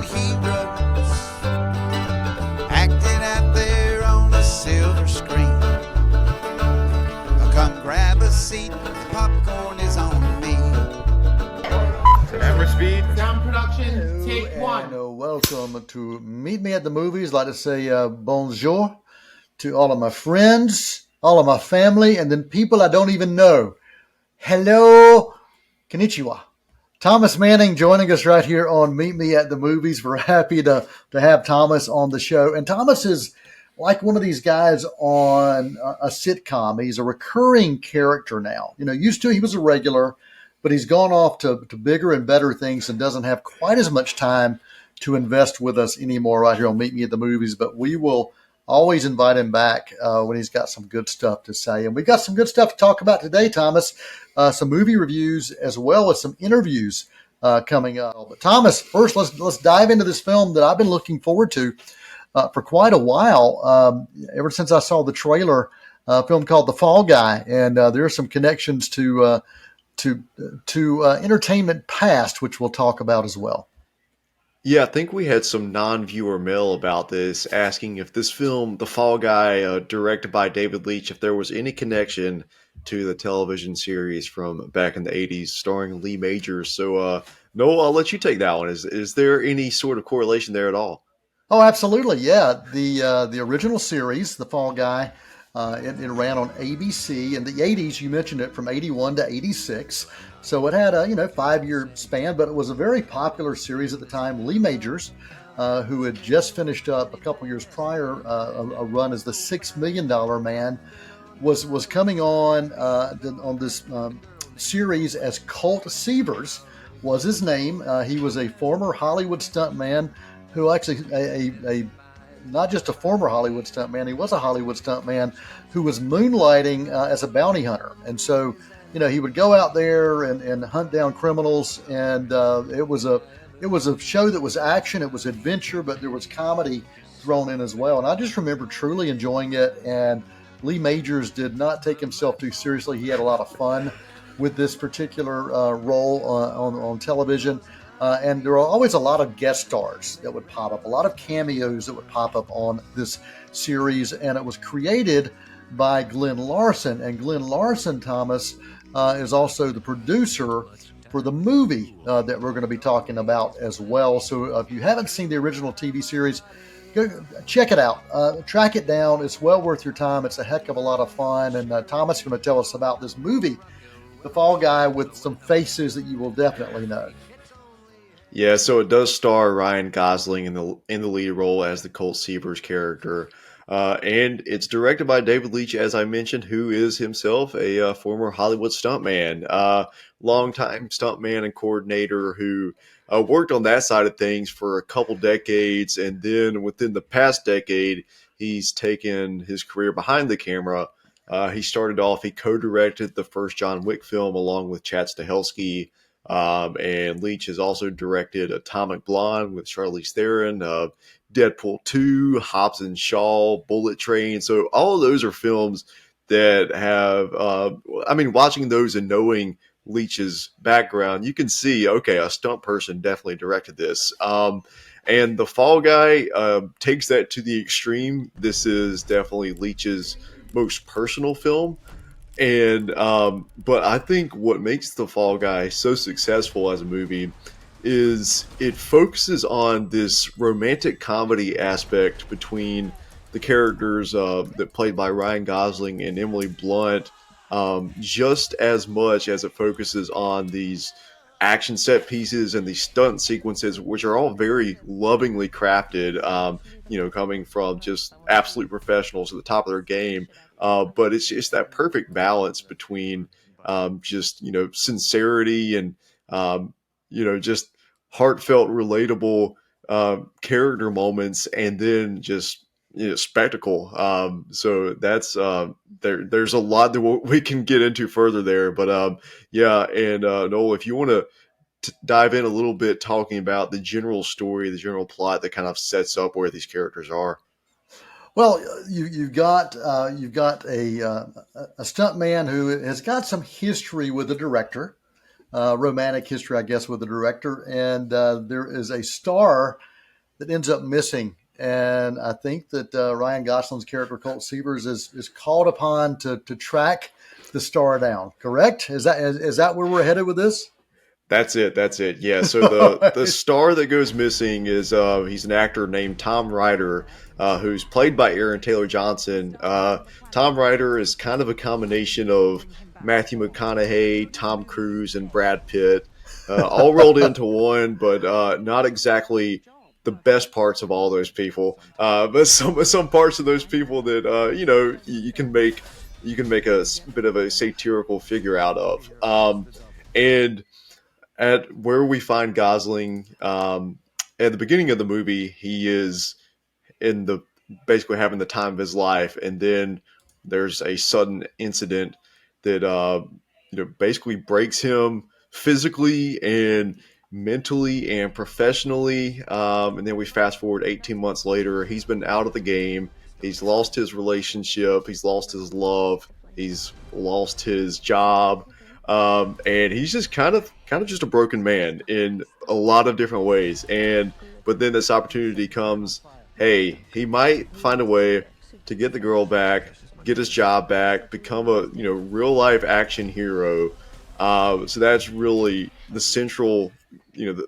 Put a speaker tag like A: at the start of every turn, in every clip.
A: heroes acting out there on a silver screen. Come grab a seat, popcorn is on me.
B: Camera speed.
C: Sound production, take one.
D: And welcome to Meet Me at the Movies. I'd like to say bonjour to all of my friends, all of my family, and then people I don't even know. Hello, konnichiwa. Thomas Manning joining us right here on Meet Me at the Movies. We're happy to have Thomas on the show. And Thomas is like one of these guys on a sitcom. He's a recurring character now. You know, used to he was a regular, but he's gone off to bigger and better things and doesn't have quite as much time to invest with us anymore right here on Meet Me at the Movies. But we will always invite him back when he's got some good stuff to say. And we've got some good stuff to talk about today, Thomas. Some movie reviews as well as some interviews coming up. But Thomas, first let's dive into this film that I've been looking forward to for quite a while. Ever since I saw the trailer, a film called The Fall Guy, and there are some connections to entertainment past, which we'll talk about as well.
B: Yeah, I think we had some non-viewer mail about this, asking if this film, The Fall Guy, directed by David Leitch, if there was any connection to the television series from back in the 80s starring Lee Majors. So, Noel, I'll let you take that one. Is there any sort of correlation there at all?
D: Oh, absolutely. Yeah. The original series, The Fall Guy, it ran on ABC in the 80s. You mentioned it, from 81 to 86. So it had a 5-year span, but it was a very popular series at the time. Lee Majors, who had just finished up a couple years prior a run as the $6 Million Man, was coming on this series as Colt Seavers was his name. He was a former Hollywood stuntman who actually not just a former Hollywood stuntman, he was a Hollywood stuntman who was moonlighting as a bounty hunter. And so, he would go out there and hunt down criminals. And it was a show that was action, it was adventure, but there was comedy thrown in as well. And I just remember truly enjoying it. And Lee Majors did not take himself too seriously. He had a lot of fun with this particular role on television. And there were always a lot of guest stars that would pop up, a lot of cameos that would pop up on this series. And it was created by Glenn Larson. And Glenn Larson, Thomas, is also the producer for the movie that we're going to be talking about as well. So if you haven't seen the original TV series, go check it out. Track it down. It's well worth your time. It's a heck of a lot of fun. And Thomas is going to tell us about this movie, The Fall Guy, with some faces that you will definitely know.
B: Yeah, so it does star Ryan Gosling in the lead role as the Colt Seavers character. And it's directed by David Leitch, as I mentioned, who is himself a former Hollywood stuntman, longtime stuntman and coordinator who worked on that side of things for a couple decades. And then within the past decade, he's taken his career behind the camera. He co-directed the first John Wick film along with Chad Stahelski. And Leitch has also directed Atomic Blonde with Charlize Theron, Deadpool 2, Hobbs and Shaw, Bullet Train. So all of those are films that have, watching those and knowing Leitch's background, you can see, okay, a stunt person definitely directed this. And The Fall Guy takes that to the extreme. This is definitely Leitch's most personal film. And but I think what makes The Fall Guy so successful as a movie is it focuses on this romantic comedy aspect between the characters that played by Ryan Gosling and Emily Blunt, just as much as it focuses on these action set pieces and these stunt sequences, which are all very lovingly crafted, coming from just absolute professionals at the top of their game. But it's that perfect balance between sincerity and just heartfelt, relatable character moments, and then just spectacle. So that's there's a lot that we can get into further there. But Noel, if you want to dive in a little bit, talking about the general story, the general plot that kind of sets up where these characters are.
D: Well, you've got a stuntman who has got some history with the director, romantic history, I guess, with the director, and there is a star that ends up missing. And I think that Ryan Gosling's character Colt Seavers is called upon to track the star down. Correct? Is that where we're headed with this?
B: That's it. That's it. Yeah. So the star that goes missing is he's an actor named Tom Ryder, who's played by Aaron Taylor Johnson. Tom Ryder is kind of a combination of Matthew McConaughey, Tom Cruise, and Brad Pitt, all rolled into one, but not exactly the best parts of all those people. But some parts of those people that you can make a bit of a satirical figure out of. And at where we find Gosling, at the beginning of the movie, he is basically having the time of his life, and then there's a sudden incident that basically breaks him physically and mentally and professionally. And then we fast forward 18 months later, he's been out of the game. He's lost his relationship. He's lost his love. He's lost his job. And he's just kind of just a broken man in a lot of different ways. But then this opportunity comes. Hey, he might find a way to get the girl back, get his job back, become a real life action hero. So that's really the central,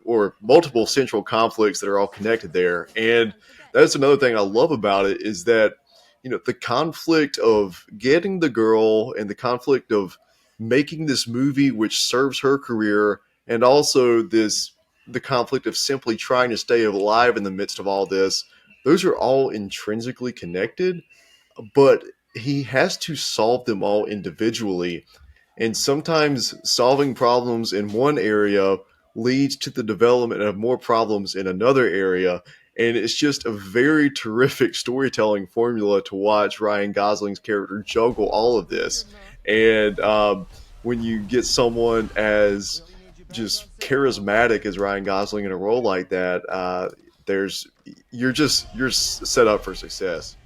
B: or multiple central conflicts that are all connected there. And that's another thing I love about it is that the conflict of getting the girl and the conflict of making this movie which serves her career, and also the conflict of simply trying to stay alive in the midst of all this. Those are all intrinsically connected, but he has to solve them all individually. And sometimes solving problems in one area leads to the development of more problems in another area. And it's just a very terrific storytelling formula to watch Ryan Gosling's character juggle all of this. And when you get someone as just charismatic as Ryan Gosling in a role like that, you're set up for success.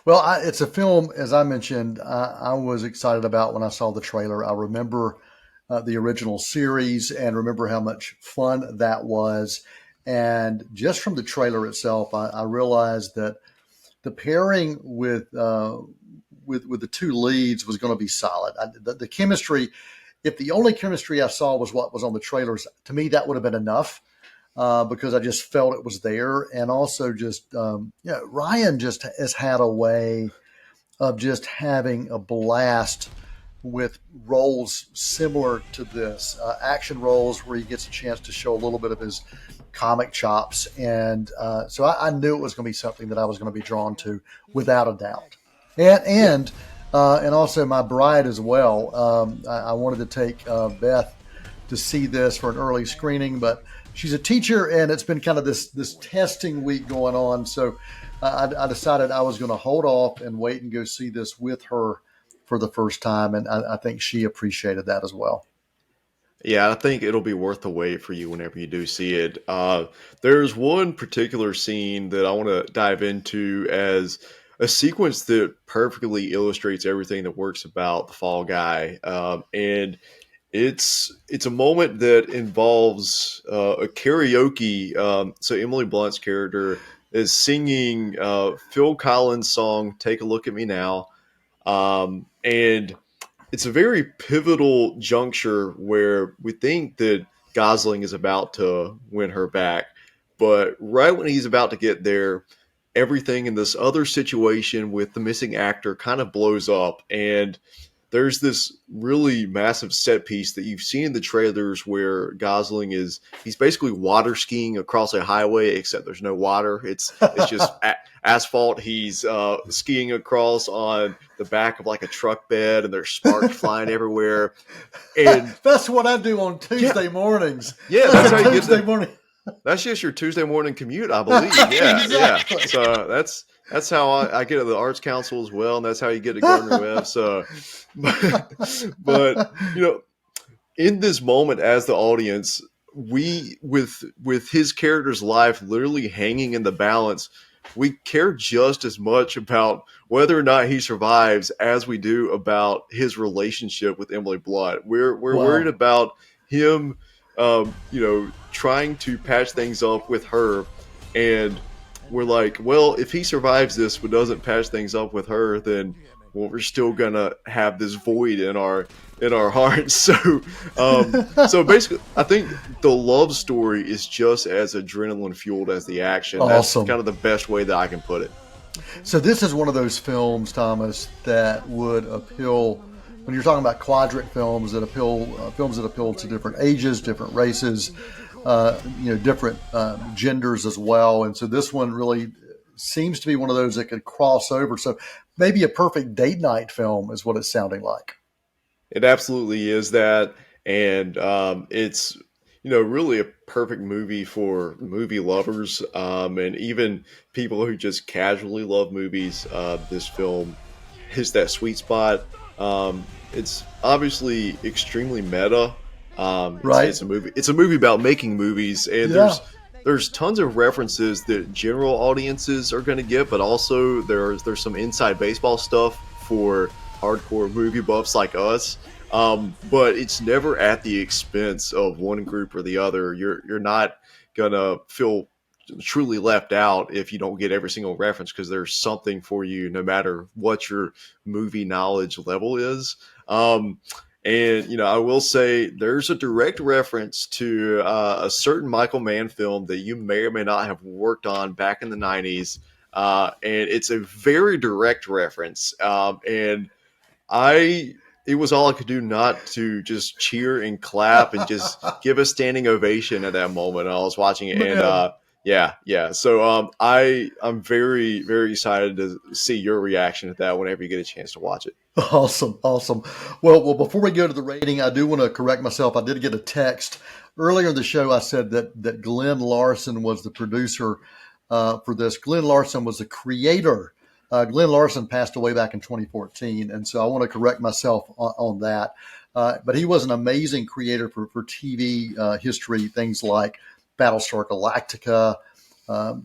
D: Well, it's a film, as I mentioned, I was excited about when I saw the trailer. I remember the original series and remember how much fun that was. And just from the trailer itself, I realized that the pairing with the two leads was going to be solid. The chemistry, if the only chemistry I saw was what was on the trailers, to me that would have been enough. Because I just felt it was there. And also just, Ryan just has had a way of just having a blast with roles similar to this, action roles where he gets a chance to show a little bit of his comic chops. And so I knew it was going to be something that I was going to be drawn to without a doubt. And also my bride as well. I wanted to take Beth to see this for an early screening, but she's a teacher, and it's been kind of this testing week going on. So I decided I was going to hold off and wait and go see this with her for the first time. And I think she appreciated that as well.
B: Yeah, I think it'll be worth the wait for you whenever you do see it. There's one particular scene that I want to dive into as a sequence that perfectly illustrates everything that works about the Fall Guy. And it's a moment that involves a karaoke. So Emily Blunt's character is singing Phil Collins' song "Take a Look at Me Now," and it's a very pivotal juncture where we think that Gosling is about to win her back, but right when he's about to get there, everything in this other situation with the missing actor kind of blows up, and there's this really massive set piece that you've seen in the trailers where Gosling he's basically water skiing across a highway, except there's no water. It's just asphalt. He's skiing across on the back of like a truck bed, and there's sparks flying everywhere. And
D: that's what I do on Tuesday mornings.
B: Yeah, that's how you get
D: Tuesday morning.
B: That's just your Tuesday morning commute, I believe. Yeah,
D: Exactly.
B: Yeah. So that's how I get to the Arts Council as well, and that's how you get to Gardner Webb. So, but in this moment, as the audience, we with his character's life literally hanging in the balance, we care just as much about whether or not he survives as we do about his relationship with Emily Blunt. We're worried about him, trying to patch things up with her, and we're like, well, if he survives this but doesn't patch things up with her, then well, we're still gonna have this void in our hearts. So basically, I think the love story is just as adrenaline fueled as the action.
D: Awesome.
B: That's kind of the best way that I can put it.
D: So this is one of those films, Thomas, that would appeal when you're talking about quadrant films that appeal to different ages, different races, different genders as well. And so this one really seems to be one of those that could cross over. So maybe a perfect date night film is what it's sounding like.
B: It absolutely is that, and it's really a perfect movie for movie lovers, and even people who just casually love movies. This film hits that sweet spot. It's obviously extremely meta.
D: Right.
B: It's a movie. It's a movie about making movies, and there's tons of references that general audiences are going to get, but also there's some inside baseball stuff for hardcore movie buffs like us. But it's never at the expense of one group or the other. You're not gonna feel truly left out if you don't get every single reference, because there's something for you no matter what your movie knowledge level is. And I will say there's a direct reference to a certain Michael Mann film that you may or may not have worked on back in the 90s. And it's a very direct reference. And it was all I could do not to just cheer and clap and just give a standing ovation at that moment. I was watching it, and yeah. So I'm very, very excited to see your reaction to that whenever you get a chance to watch it.
D: Awesome. Well, before we go to the rating, I do want to correct myself. I did get a text earlier in the show. I said that Glenn Larson was the producer for this. Glenn Larson was the creator. Glenn Larson passed away back in 2014, and so I want to correct myself on that. But he was an amazing creator for TV history, things like Battlestar Galactica,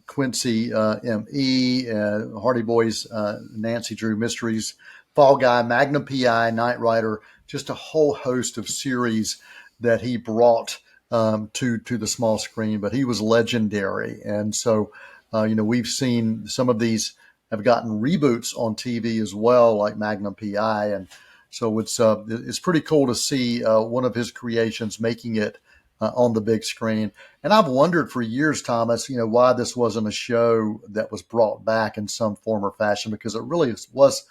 D: Quincy M.E., Hardy Boys, Nancy Drew Mysteries, Fall Guy, Magnum P.I., Knight Rider, just a whole host of series that he brought to the small screen. But he was legendary, and so we've seen some of these have gotten reboots on TV as well, like Magnum P.I. And so it's pretty cool to see one of his creations making it on the big screen. And I've wondered for years, Thomas, why this wasn't a show that was brought back in some form or fashion, because it really was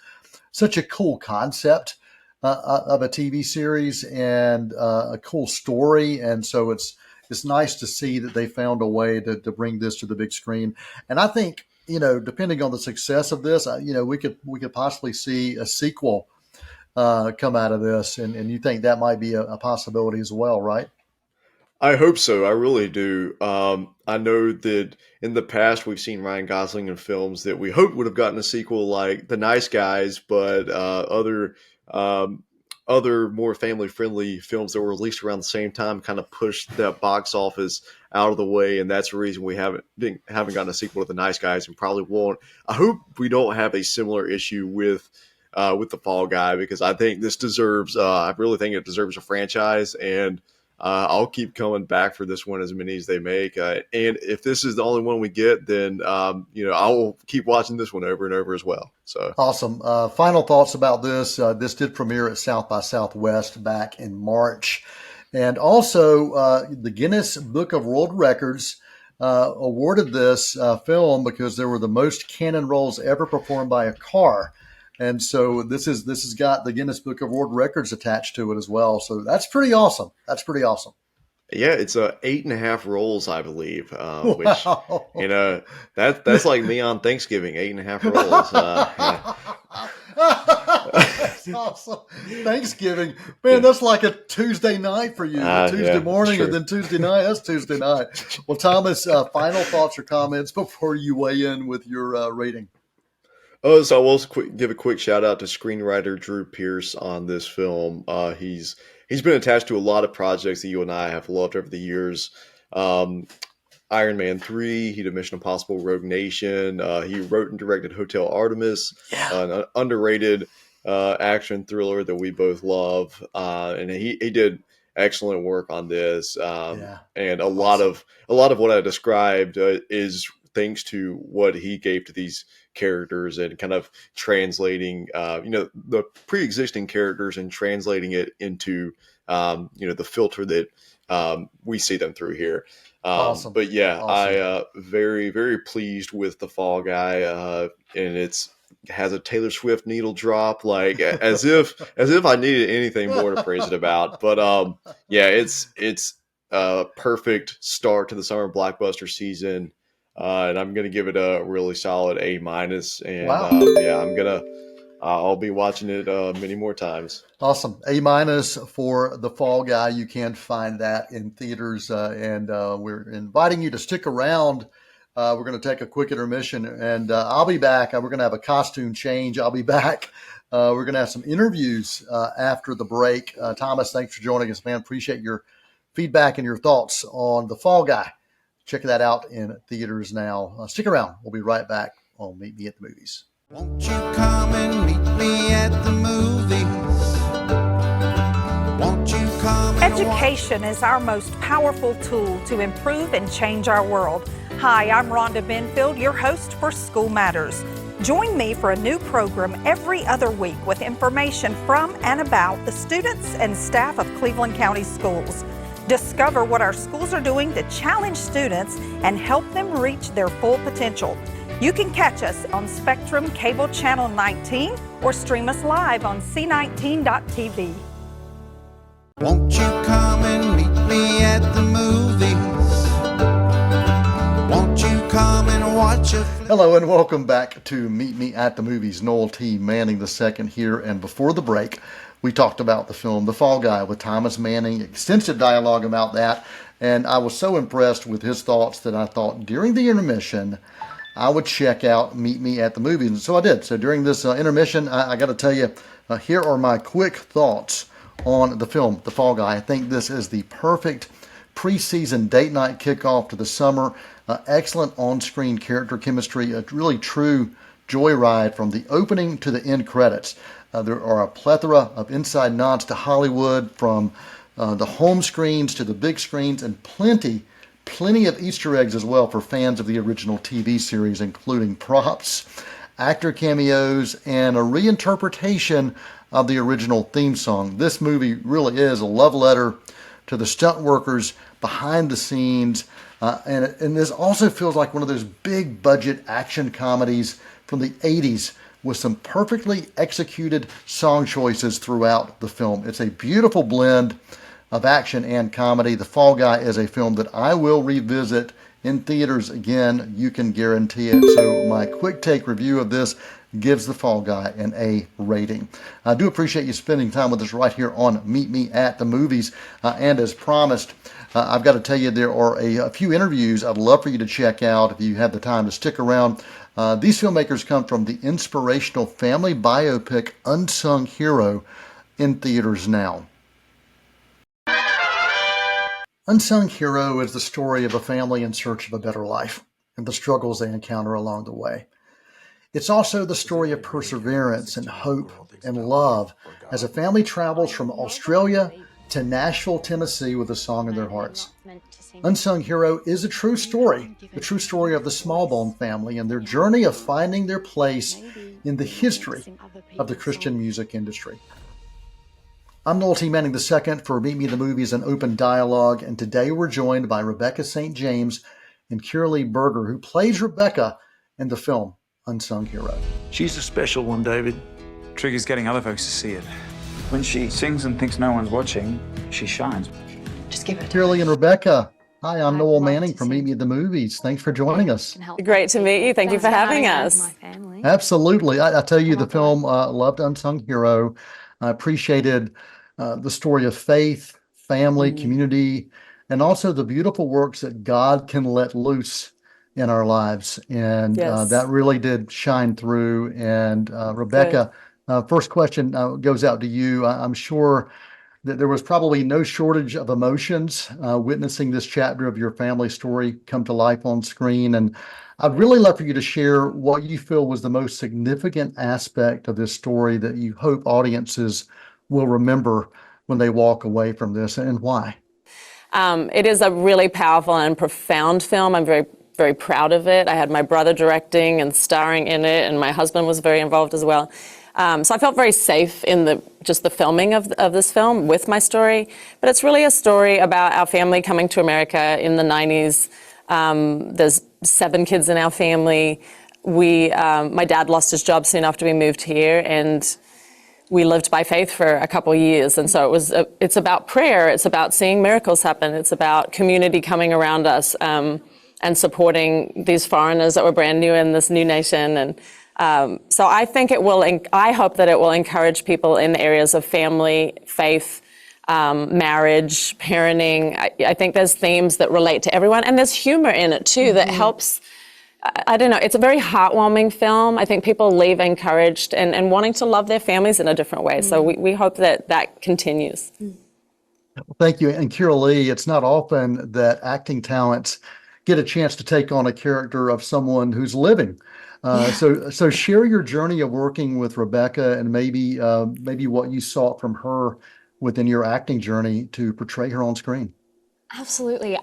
D: such a cool concept of a TV series and a cool story. And so it's nice to see that they found a way to bring this to the big screen. And I think, depending on the success of this, we could possibly see a sequel come out of this, and you think that might be a possibility as well, right?
B: I hope so. I really do. I know that in the past we've seen Ryan Gosling in films that we hoped would have gotten a sequel, like The Nice Guys, but other more family-friendly films that were released around the same time kind of pushed that box office out of the way, and that's the reason we haven't gotten a sequel to The Nice Guys, and probably won't. I hope we don't have a similar issue with The Fall Guy, because I think this deserves. I really think it deserves a franchise, and I'll keep coming back for this one as many as they make. And if this is the only one we get, then I will keep watching this one over and over as well. So
D: awesome. Final thoughts about this. This did premiere at South by Southwest back in March, and also the Guinness Book of World Records awarded this film because there were the most cannon rolls ever performed by a car. And so this has got the Guinness Book of World Records attached to it as well. So that's pretty awesome.
B: Yeah, it's 8.5 rolls, I believe. Which
D: Wow.
B: that's like me on Thanksgiving, 8.5 rolls.
D: That's awesome. Thanksgiving, man, that's like a Tuesday night for you. Tuesday morning
B: sure.
D: and then Tuesday night. That's Tuesday night. Well, Thomas, final thoughts or comments before you weigh in with your rating?
B: Oh, so I will give a quick shout out to screenwriter Drew Pearce on this film. He's been attached to a lot of projects that you and I have loved over the years. Iron Man 3, he did Mission Impossible Rogue Nation. He wrote and directed Hotel Artemis, an underrated action thriller that we both love. And he did excellent work on this. And a lot of what I described is thanks to what he gave to these characters and kind of translating, the pre-existing characters and translating it into, the filter that we see them through here.
D: Awesome.
B: But yeah,
D: Awesome.
B: very, very pleased with the Fall Guy, and has a Taylor Swift needle drop, like as if I needed anything more to praise it about. But yeah, it's a perfect start to the summer blockbuster season, and I'm gonna give it a really solid A minus. And
D: Wow.
B: yeah, I'll be watching it many more times.
D: Awesome. A minus for The Fall Guy. You can find that in theaters, and we're inviting you to stick around. We're going to take a quick intermission, and I'll be back. We're going to have a costume change. I'll be back. We're going to have some interviews after the break. Thomas, thanks for joining us, man. Appreciate your feedback and your thoughts on The Fall Guy. Check that out in theaters now. Stick around. We'll be right back on Meet Me at the Movies.
A: Won't you come and meet me at the movies? Won't you come and
E: Education is our most powerful tool to improve and change our world. Hi, I'm Rhonda Benfield, your host for School Matters. Join me for a new program every other week with information from and about the students and staff of Cleveland County Schools. Discover what our schools are doing to challenge students and help them reach their full potential. You can catch us on Spectrum Cable Channel 19 or stream us live on c19.tv.
A: Won't you come and meet me at the movies? Won't you come and watch a flick?
D: Hello and welcome back to Meet Me at the Movies. Noel T. Manning II here, and before the break, we talked about the film The Fall Guy with Thomas Manning, extensive dialogue about that, and I was so impressed with his thoughts that I thought during the intermission I would check out Meet Me at the Movies, and so I did. So during this intermission, I got to tell you, here are my quick thoughts on the film The Fall Guy. I think this is the perfect preseason date night kickoff to the summer. Excellent on-screen character chemistry, a really true joyride from the opening to the end credits. There are a plethora of inside nods to Hollywood, from the home screens to the big screens, and plenty of Easter eggs as well for fans of the original TV series, including props, actor cameos, and a reinterpretation of the original theme song. This movie really is a love letter to the stunt workers behind the scenes, and this also feels like one of those big budget action comedies from the 80s with some perfectly executed song choices throughout the film. It's a beautiful blend of action and comedy. The Fall Guy is a film that I will revisit in theaters again. You can guarantee it. So my quick take review of this gives The Fall Guy an A rating. I do appreciate you spending time with us right here on Meet Me at the Movies. And as promised, I've got to tell you, there are a few interviews I'd love for you to check out if you have the time to stick around. These filmmakers come from the inspirational family biopic Unsung Hero, in theaters now. Unsung Hero is the story of a family in search of a better life and the struggles they encounter along the way. It's also the story of perseverance and hope and love as a family travels from Australia to Nashville, Tennessee with a song in their hearts. Unsung Hero is a true story, the true story of the Smallbone family and their journey of finding their place in the history of the Christian music industry. I'm Noel T. Manning II for Meet Me at the Movies, an open dialogue, and today we're joined by Rebecca St. James and Kiralee Berger, who plays Rebecca in the film Unsung Hero.
F: She's a special one, David.
G: Trigger's getting other folks to see it. When she sings and thinks no one's watching, she shines.
H: Just give it.
D: Kiralee and Rebecca, hi, I'm Noel Manning from Meet Me at the Movies. Thanks for joining us.
H: Great to meet you. Thank you for having us.
D: Absolutely. I tell you, the film loved Unsung Hero. I appreciated the story of faith, family, community, and also the beautiful works that God can let loose in our lives. And that really did shine through. And Rebecca, first question goes out to you. I'm sure that there was probably no shortage of emotions witnessing this chapter of your family story come to life on screen. And I'd really love for you to share what you feel was the most significant aspect of this story that you hope audiences will remember when they walk away from this, and why.
H: It is a really powerful and profound film. I'm very very proud of it. I had my brother directing and starring in it, and my husband was very involved as well. So I felt very safe in just the filming of this film with my story. But it's really a story about our family coming to America in the 90s. There's 7 kids in our family. My dad lost his job soon after we moved here, and we lived by faith for a couple years. And so it's about prayer. It's about seeing miracles happen. It's about community coming around us and supporting these foreigners that were brand new in this new nation. And so I think I hope that it will encourage people in the areas of family, faith, marriage, parenting. I think there's themes that relate to everyone, and there's humor in it too that helps. I don't know, it's a very heartwarming film. I think people leave encouraged and wanting to love their families in a different way. So we hope that continues.
D: Well, thank you. And Kira Lee, it's not often that acting talents get a chance to take on a character of someone who's living. So share your journey of working with Rebecca, and maybe what you saw from her within your acting journey to portray her on screen.
I: Absolutely.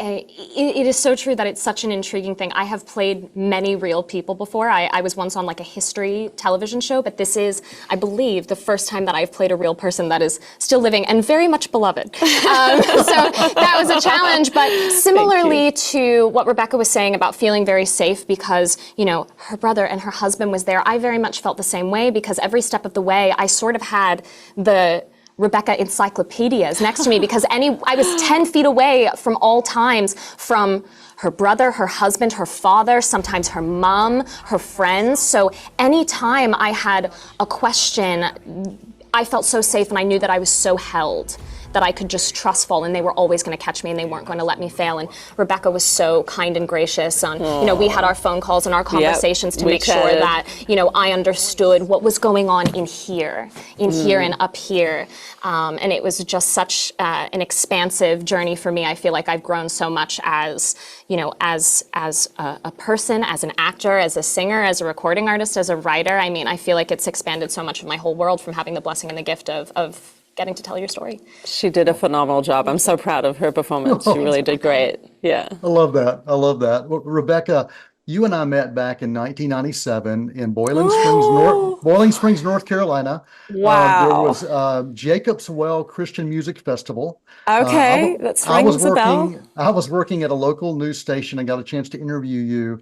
I: It is so true that it's such an intriguing thing. I have played many real people before. I was once on like a history television show, but this is, I believe, the first time that I've played a real person that is still living and very much beloved. So that was a challenge. But similarly to what Rebecca was saying about feeling very safe because, you know, her brother and her husband was there, I very much felt the same way because every step of the way, I sort of had the Rebecca encyclopedias next to me because I was 10 feet away from all times from her brother, her husband, her father, sometimes her mom, her friends. So anytime I had a question, I felt so safe and I knew that I was so held that I could just trust fall and they were always going to catch me and they weren't going to let me fail. And Rebecca was so kind and gracious. You know, we had our phone calls and our conversations to make sure that, you know, I understood what was going on in here and up here. And it was just such an expansive journey for me. I feel like I've grown so much as, you know, as a person, as an actor, as a singer, as a recording artist, as a writer. I mean, I feel like it's expanded so much of my whole world from having the blessing and the gift of getting to tell your story.
H: She did a phenomenal job. I'm so proud of her performance. She really did great. Yeah.
D: I love that. Well, Rebecca, you and I met back in 1997 in Boiling Springs, North Carolina.
H: Wow.
D: There was Jacob's Well Christian Music Festival.
H: Okay, that rings a bell.
D: I was working at a local news station and got a chance to interview you.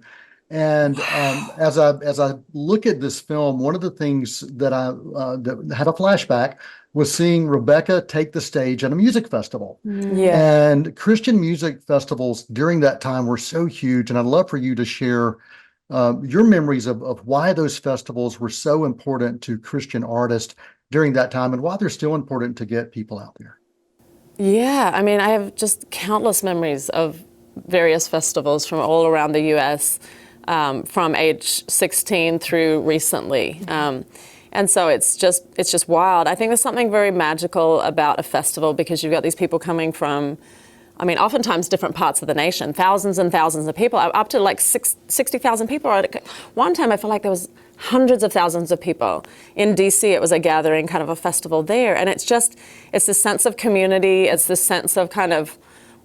D: And as I look at this film, one of the things that that had a flashback was seeing Rebecca take the stage at a music festival.
H: Yeah.
D: And Christian music festivals during that time were so huge. And I'd love for you to share your memories of why those festivals were so important to Christian artists during that time and why they're still important to get people out there.
H: Yeah, I mean, I have just countless memories of various festivals from all around the U.S., from age 16 through recently. And so it's just wild. I think there's something very magical about a festival because you've got these people coming from, I mean, oftentimes different parts of the nation, thousands and thousands of people, up to like 60,000 people. One time I felt like there was hundreds of thousands of people. In DC, it was a gathering, kind of a festival there. And it's this sense of community. It's this sense of kind of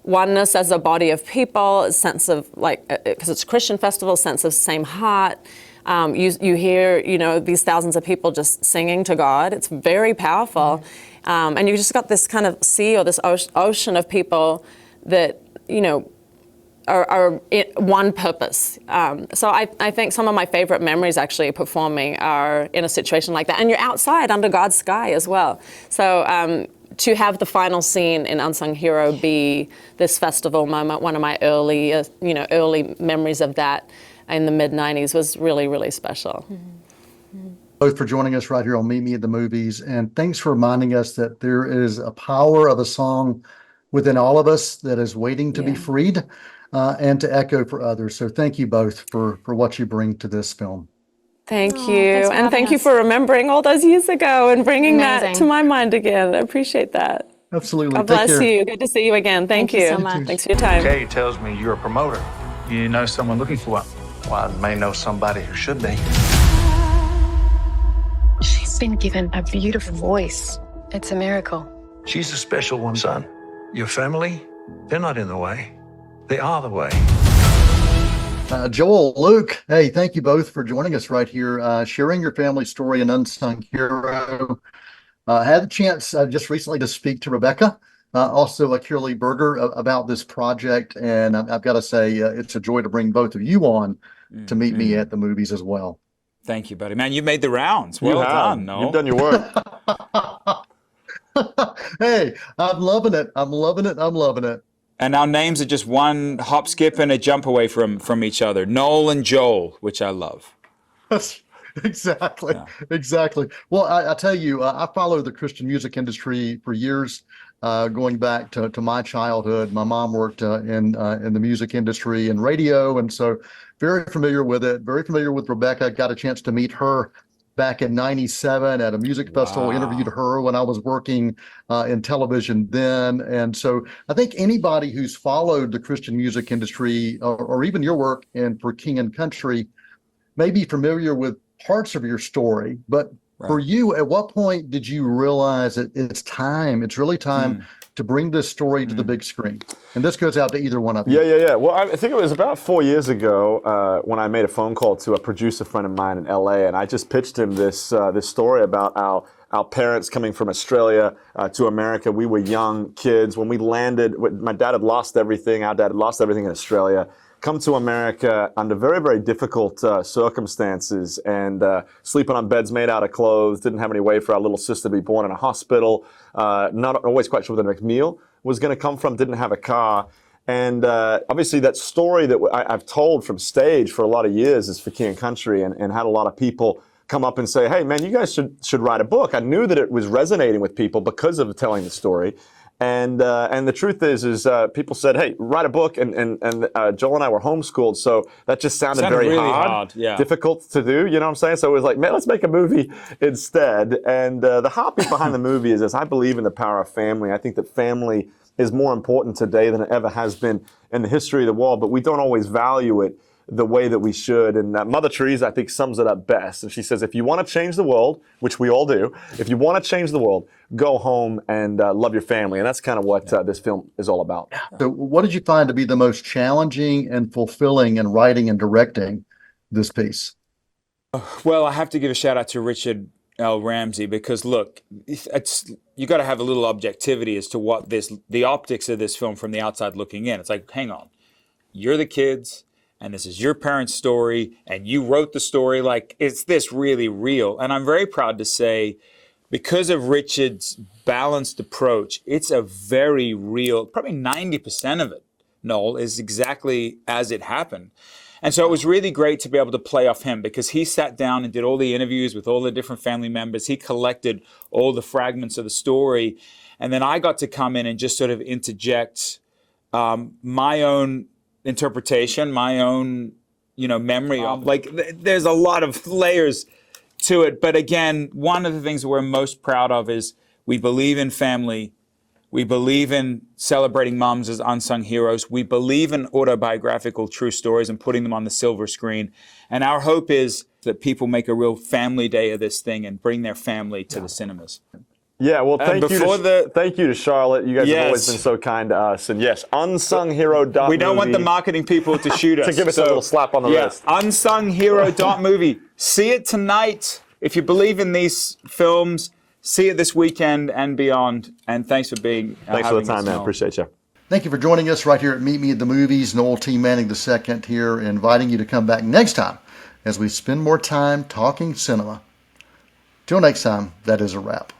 H: oneness as a body of people, a sense of like, because it's a Christian festival, sense of same heart. You hear, you know, these thousands of people just singing to God. It's very powerful. And you just got this kind of sea or this ocean of people that, you know, are in one purpose. So I think some of my favorite memories actually performing are in a situation like that. And you're outside under God's sky as well. So to have the final scene in Unsung Hero be this festival moment, one of my early memories of that in the mid-90s was really, really special.
D: Both for joining us right here on Meet Me at the Movies, and thanks for reminding us that there is a power of a song within all of us that is waiting to be freed and to echo for others. So thank you both for what you bring to this film.
H: Thank you. And thank you for remembering all those years ago and bringing that to my mind again. I appreciate that.
D: Absolutely.
H: God bless you. Good to see you again. Thank you
I: so much.
H: Thanks for your time.
F: Kay tells me you're a promoter. You know someone looking for one.
J: Well, I may know somebody who should be.
K: She's been given a beautiful voice. It's a miracle.
J: She's a special one, son. Your family, they're not in the way. They are the way.
D: Joel, Luke, hey, thank you both for joining us right here, sharing your family story and Unsung Hero. I had the chance just recently to speak to Rebecca, also Kirley Berger, about this project. And I've got to say, it's a joy to bring both of you on to meet me at the movies as well.
L: Thank you, buddy. Man, you made the rounds. Well done, Noel.
B: You've done your work.
D: Hey, I'm loving it. I'm loving it. I'm loving it.
L: And our names are just one hop, skip, and a jump away from each other. Noel and Joel, which I love.
D: Exactly. Exactly. Well, I tell you, I followed the Christian music industry for years, going back to my childhood. My mom worked in the music industry and radio, and so very familiar with it. Very familiar with Rebecca. Got a chance to meet her back in '97 at a music festival. Interviewed her when I was working in television then. And so I think anybody who's followed the Christian music industry or even your work for King and Country may be familiar with parts of your story. But for you, at what point did you realize that it's really time to bring this story to the big screen? And this goes out to either one of you.
M: Yeah. Well, I think it was about 4 years ago when I made a phone call to a producer friend of mine in LA, and I just pitched him this story about our parents coming from Australia to America. We were young kids. When we landed, my dad had lost everything. Our dad had lost everything in Australia. Come to America under very, very difficult circumstances and sleeping on beds made out of clothes, didn't have any way for our little sister to be born in a hospital, not always quite sure where the next meal was going to come from, didn't have a car. And obviously that story that I've told from stage for a lot of years is for King and Country, and had a lot of people come up and say, hey, man, you guys should write a book. I knew that it was resonating with people because of telling the story. And the truth is people said, hey, write a book, and Joel and I were homeschooled, so that just sounded very
L: really
M: hard, difficult to do, you know what I'm saying? So it was like, man, let's make a movie instead. And the heartbeat behind the movie is this: I believe in the power of family. I think that family is more important today than it ever has been in the history of the world, but we don't always value it the way that we should. And Mother Teresa, I think, sums it up best. And she says, if you want to change the world, which we all do, if you want to change the world, go home and love your family. And that's kind of what this film is all about.
D: So what did you find to be the most challenging and fulfilling in writing and directing this piece?
L: Well, I have to give a shout out to Richard L. Ramsey, because look, you got to have a little objectivity as to what the optics of this film from the outside looking in. It's like, hang on, you're the kids, and this is your parents' story, and you wrote the story. Like, is this really real? And I'm very proud to say, because of Richard's balanced approach, it's a very real, probably 90% of it, Noel, is exactly as it happened. And so it was really great to be able to play off him, because he sat down and did all the interviews with all the different family members. He collected all the fragments of the story. And then I got to come in and just sort of interject my own interpretation, my own, memory of, like, there's a lot of layers to it. But again, one of the things that we're most proud of is we believe in family. We believe in celebrating moms as unsung heroes. We believe in autobiographical true stories and putting them on the silver screen. And our hope is that people make a real family day of this thing and bring their family to the cinemas.
M: Yeah, well, thank you to Charlotte. You guys have always been so kind to us. And yes, unsunghero.movie.
L: We don't want the marketing people to shoot us.
M: To give us a little slap on the wrist.
L: Unsunghero.movie. See it tonight. If you believe in these films, see it this weekend and beyond. And thanks for being
M: Thanks for the time, man. Appreciate you.
D: Thank you for joining us right here at Meet Me at the Movies. Noel T. Manning II here, inviting you to come back next time as we spend more time talking cinema. Till next time, that is a wrap.